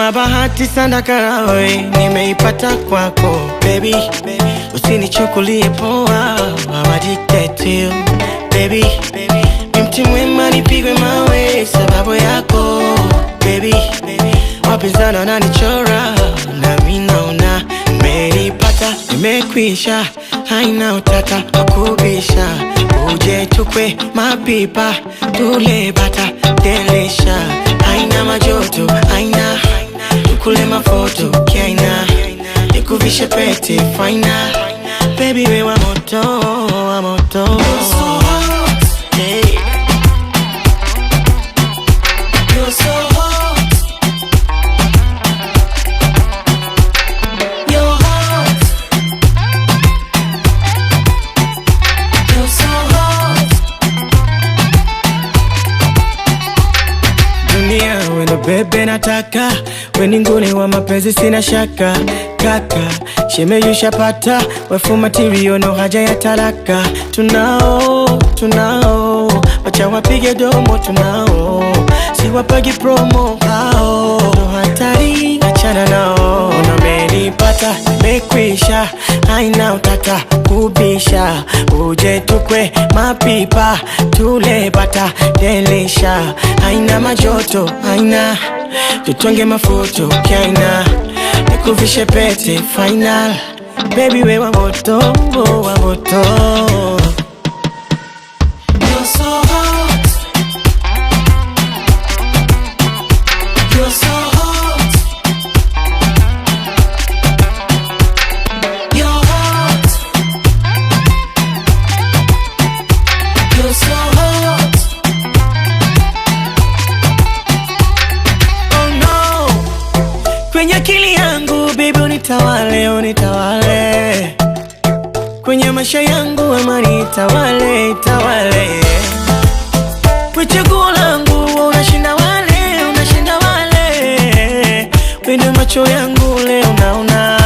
Kama bahati sana karawe nimeipata kwako baby, usinichukulie poa, I'm addicted to you baby. Ni mti mwema nipigwe mawe sababu yako baby. Wapinzani wananichora na mimi naona nimeipata, nimekwisha, haina utata wakubisha. Uje tukwe mapipa tule bata delisha, haina majoto, haina tukule mafoto kiaina, nikuvishe pete faina baby, we wa moto, wa moto. You're so hot, hey. You're so hot. You're hot. You're so hot. Dunia wendo bebe nataka, weni nguni wa mapenzi sina shaka. Kaka, shemeji shapata, wefu material no haja ya talaka. Tunao, wacha wapige domo tunao, si wapagi promo hao. No hatari, achana nao, umenipata, nimekwisha, haina utata kubisha. Uje tukwe mapipa tule bata delisha, haina majoto, haina tutonge mafoto kiaina, nikuvishe pete final baby, we wa moto, wa moto. You're so hot. You're so hot. You're hot. You're so hot. Oh no, kwenye akili yangu baby unitawale, unitawale. Kwenye maisha yangu amani itawale, itawale. Kwa chaguo langu unashinda wale, unashinda wale. Wendo macho yangu leo naona